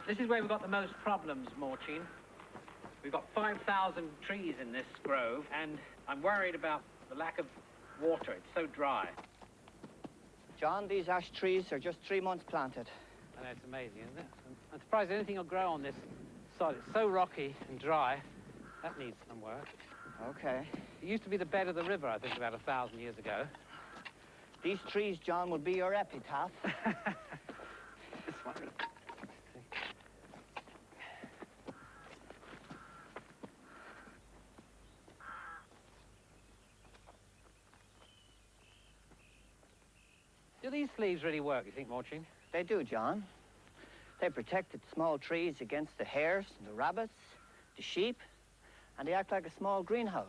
This is where we've got the most problems, Morchin. We've got 5,000 trees in this grove, and I'm worried about the lack of water. It's so dry. John, these ash trees are just 3 months planted. I know, it's amazing, isn't it? I'm surprised anything will grow on this sod. It's so rocky and dry. That needs some work. Okay. It used to be the bed of the river, I think, about 1,000 years ago. These trees, John, will be your epitaph. This one. Do these sleeves really work, you think, Morchin? They do, John. They protected small trees against the hares and the rabbits, the sheep, and they act like a small greenhouse.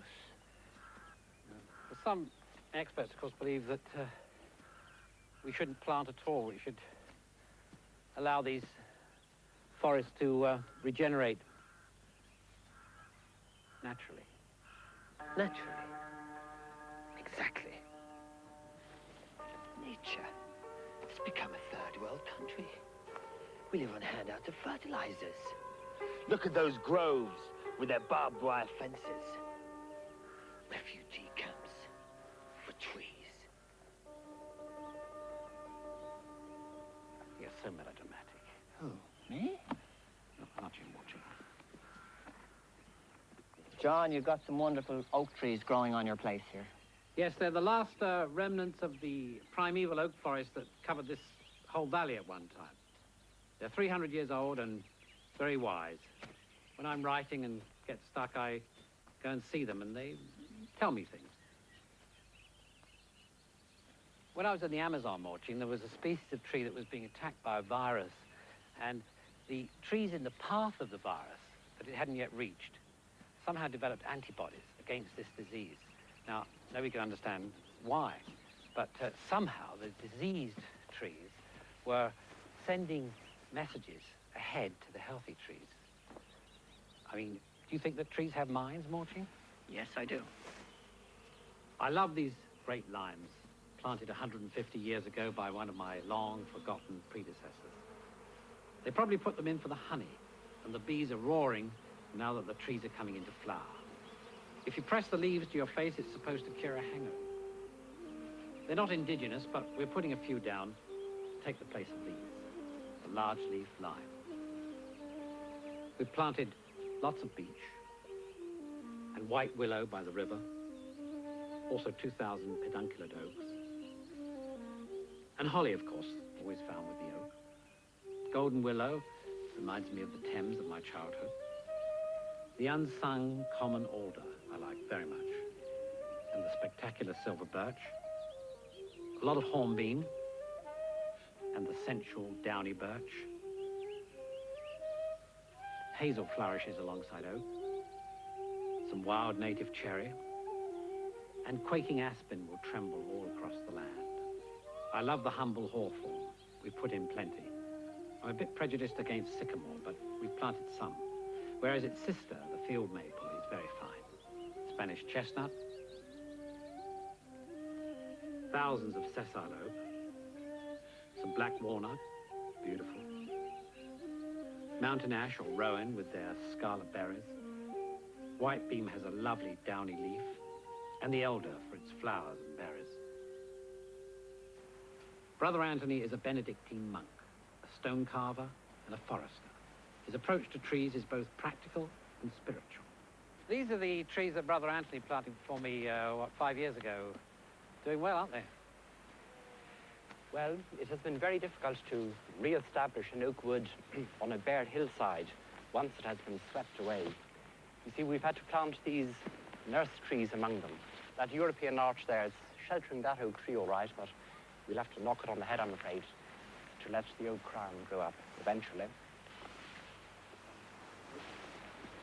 Well, some experts, of course, believe that we shouldn't plant at all. We should allow these forests to regenerate naturally. Naturally. Exactly. Nature has become a third world country. We live on handouts of fertilizers. Look at those groves with their barbed wire fences. Refugee camps for trees. You're so melodramatic. Who, me? No, not you, Morchin. John, you've got some wonderful oak trees growing on your place here. Yes, they're the last remnants of the primeval oak forest that covered this whole valley at one time. They're 300 years old and very wise. When I'm writing and get stuck, I go and see them and they tell me things. When I was in the Amazon, Morchin, there was a species of tree that was being attacked by a virus, and the trees in the path of the virus that it hadn't yet reached somehow developed antibodies against this disease. Now, nobody can understand why, but somehow the diseased trees were sending messages ahead to the healthy trees. I mean, do you think that trees have minds, Morchin? Yes, I do. I love these great limes, planted 150 years ago by one of my long-forgotten predecessors. They probably put them in for the honey, and the bees are roaring now that the trees are coming into flower. If you press the leaves to your face, it's supposed to cure a hangover. They're not indigenous, but we're putting a few down to take the place of these. The large-leaf lime. We've planted lots of beech and white willow by the river, also 2,000 pedunculate oaks. And holly, of course, always found with the oak. Golden willow reminds me of the Thames of my childhood. The unsung common alder I like very much, and the spectacular silver birch. A lot of hornbeam, and the sensual downy birch. Hazel flourishes alongside oak. Some wild native cherry, and quaking aspen will tremble all across the land. I love the humble hawthorn. We put in plenty. I'm a bit prejudiced against sycamore, but we've planted some, whereas its sister, the field maple, is very fine. Spanish chestnut, thousands of sessile oak, some black walnut, beautiful, mountain ash or rowan with their scarlet berries, white beam has a lovely downy leaf, and the elder for its flowers and berries. Brother Anthony is a Benedictine monk, a stone carver and a forester. His approach to trees is both practical and spiritual. These are the trees that Brother Anthony planted for me, 5 years ago. Doing well, aren't they? Well, it has been very difficult to re-establish an oak wood on a bare hillside once it has been swept away. You see, we've had to plant these nurse trees among them. That European arch there is sheltering that oak tree all right, but we'll have to knock it on the head, I'm afraid, to let the oak crown grow up eventually.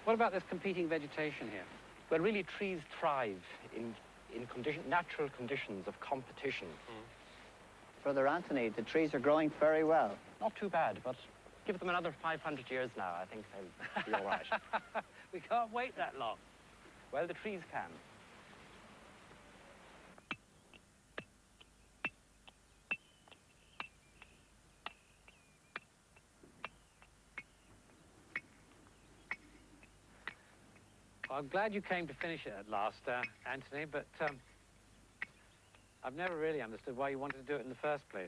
What about this competing vegetation here? Well, really, trees thrive in natural conditions of competition. Brother Anthony, the trees are growing very well. Not too bad, but give them another 500 years now, I think they'll be all right. We can't wait that long. Well, the trees can. Well, I'm glad you came to finish it at last, Anthony, but I've never really understood why you wanted to do it in the first place.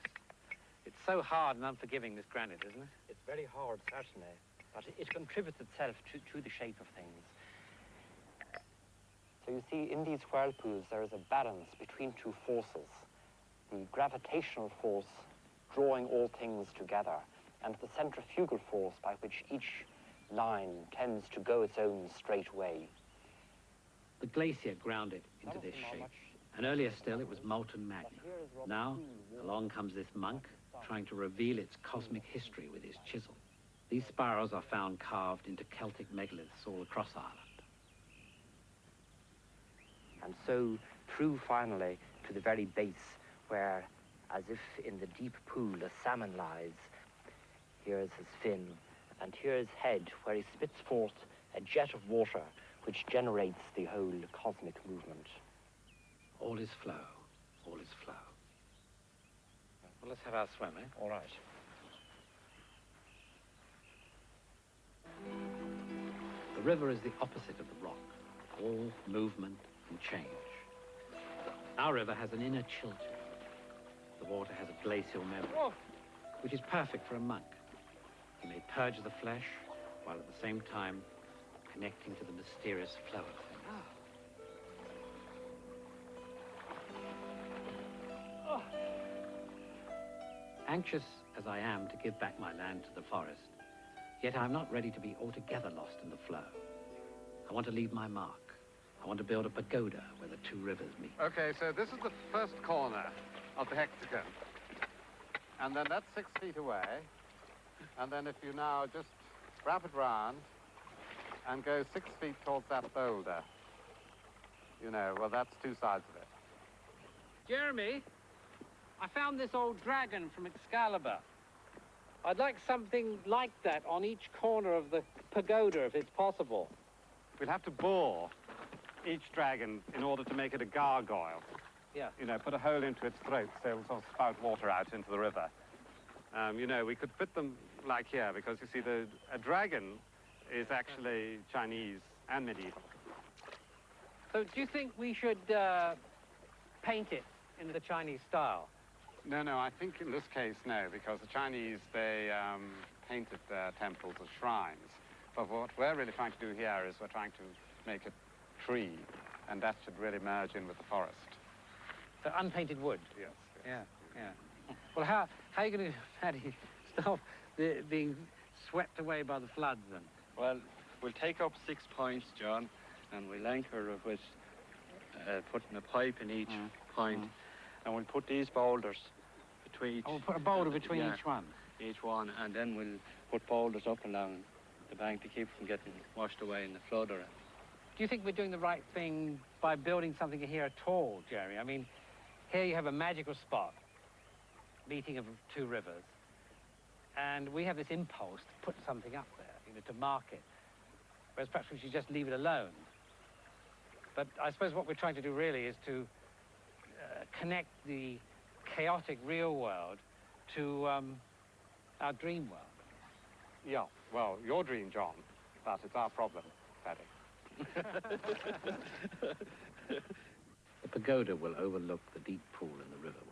It's so hard and unforgiving, this granite, isn't it? It's very hard, certainly, but it contributes itself to the shape of things. So you see, in these whirlpools, there is a balance between two forces. The gravitational force drawing all things together, and the centrifugal force by which each line tends to go its own straight way. The glacier ground it into this shape. And earlier still, it was molten magma. Now, along comes this monk, trying to reveal its cosmic history with his chisel. These spirals are found carved into Celtic megaliths all across Ireland. And so through finally to the very base where, as if in the deep pool, a salmon lies. Here is his fin, and here his head, where he spits forth a jet of water which generates the whole cosmic movement. All is flow, all is flow. Well, let's have our swim, eh? All right. The river is the opposite of the rock, all movement and change. Our river has an inner chill to it. The water has a glacial memory, which is perfect for a monk. He may purge the flesh, while at the same time connecting to the mysterious flow of things. Anxious as I am to give back my land to the forest, yet I'm not ready to be altogether lost in the flow. I want to leave my mark. I want to build a pagoda where the two rivers meet. Okay, so this is the first corner of the hexagon. And then that's 6 feet away. And then if you now just wrap it round and go 6 feet towards that boulder, you know, well, that's 2 sides of it. Jeremy, I found this old dragon from Excalibur. I'd like something like that on each corner of the pagoda, if it's possible. We'll have to bore each dragon in order to make it a gargoyle. Yeah. You know, put a hole into its throat so it will sort of spout water out into the river. You know, we could fit them like here because, you see, a dragon is actually Chinese and medieval. So do you think we should paint it in the Chinese style? No, I think in this case, no, because the Chinese, they painted their temples as shrines. But what we're really trying to do here is we're trying to make a tree, and that should really merge in with the forest. So unpainted wood? Yes. Yeah. Well, how are you going to, Paddy, stop being swept away by the floods, then? Well, we'll take up 6 points, John, and we'll anchor it with putting a pipe in each point. And we'll put these boulders between each... Oh, we'll put a boulder between each one? Each one, and then we'll put boulders up along the bank to keep from getting washed away in the flood. Or... Do you think we're doing the right thing by building something here at all, Jerry? I mean, here you have a magical spot, meeting of 2 rivers, and we have this impulse to put something up there, you know, to mark it, whereas perhaps we should just leave it alone. But I suppose what we're trying to do really is to connect the chaotic real world to our dream world. Yeah, well, your dream, John, but it's our problem, Paddy. The pagoda will overlook the deep pool in the river